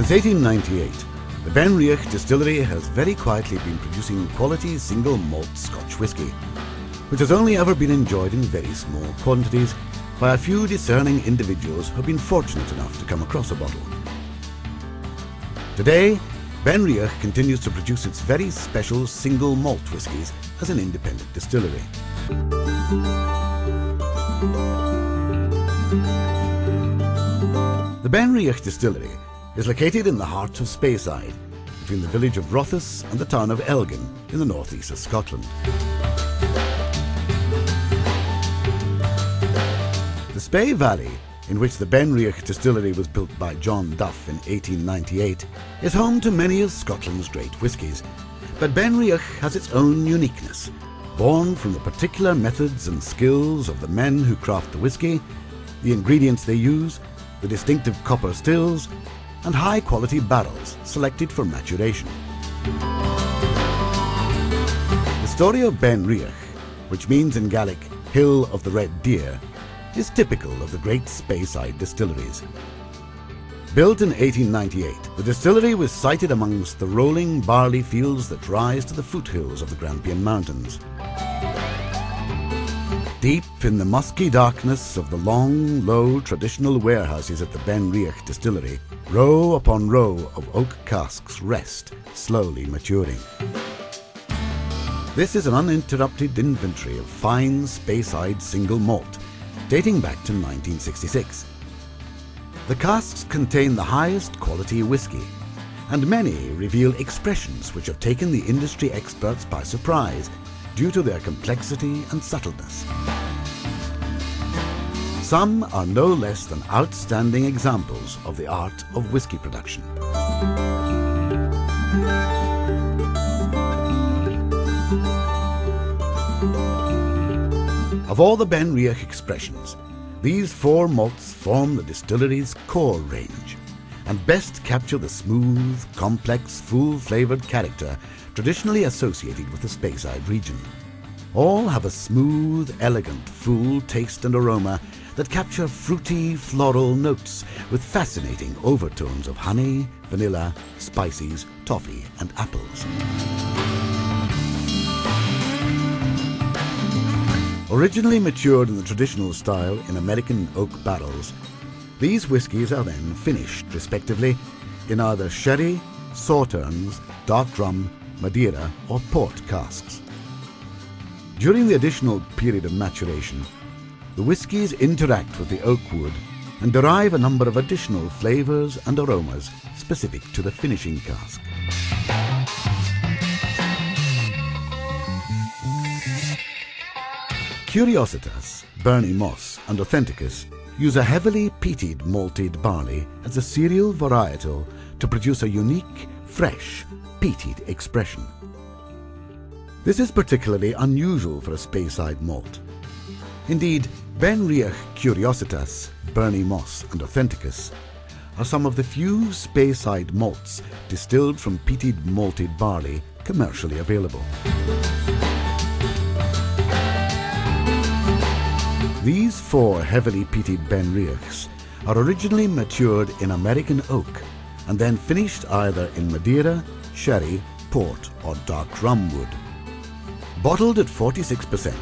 Since 1898, the BenRiach Distillery has very quietly been producing quality single malt Scotch whisky, which has only ever been enjoyed in very small quantities by a few discerning individuals who have been fortunate enough to come across a bottle. Today, BenRiach continues to produce its very special single malt whiskies as an independent distillery. The BenRiach Distillery is located in the heart of Speyside, between the village of Rothes and the town of Elgin in the northeast of Scotland. The Spey Valley, in which the BenRiach Distillery was built by John Duff in 1898, is home to many of Scotland's great whiskies, but BenRiach has its own uniqueness, born from the particular methods and skills of the men who craft the whisky, the ingredients they use, the distinctive copper stills, and high-quality barrels selected for maturation. The story of BenRiach, which means in Gaelic, Hill of the Red Deer, is typical of the great Speyside distilleries. Built in 1898, the distillery was sited amongst the rolling barley fields that rise to the foothills of the Grampian Mountains. Deep in the musky darkness of the long, low, traditional warehouses at the BenRiach Distillery, row upon row of oak casks rest, slowly maturing. This is an uninterrupted inventory of fine Speyside single malt, dating back to 1966. The casks contain the highest quality whisky, and many reveal expressions which have taken the industry experts by surprise due to their complexity and subtleness. Some are no less than outstanding examples of the art of whisky production. Of all the BenRiach expressions, these four malts form the distillery's core range and best capture the smooth, complex, full-flavoured character traditionally associated with the Speyside region. All have a smooth, elegant, full taste and aroma that capture fruity, floral notes with fascinating overtones of honey, vanilla, spices, toffee and apples. Originally matured in the traditional style in American oak barrels, these whiskies are then finished, respectively, in either sherry, sauternes, dark rum, Madeira or port casks. During the additional period of maturation, the whiskies interact with the oak wood and derive a number of additional flavours and aromas specific to the finishing cask. Curiositas, Bernie Moss and Authenticus use a heavily peated malted barley as a cereal varietal to produce a unique, fresh, peated expression. This is particularly unusual for a Speyside malt. Indeed, BenRiach Curiositas, Bernie Moss and Authenticus are some of the few Speyside malts distilled from peated malted barley commercially available. These four heavily peated BenRiachs are originally matured in American oak and then finished either in Madeira, sherry, port or dark rum wood. Bottled at 46%,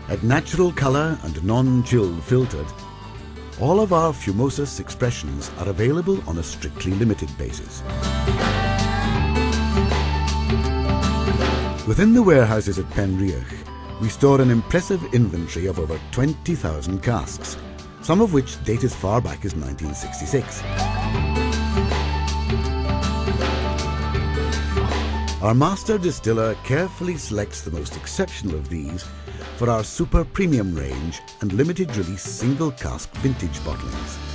at natural colour and non-chill filtered, all of our Fumosus expressions are available on a strictly limited basis. Within the warehouses at BenRiach, we store an impressive inventory of over 20,000 casks, some of which date as far back as 1966. Our master distiller carefully selects the most exceptional of these for our super premium range and limited release single cask vintage bottlings.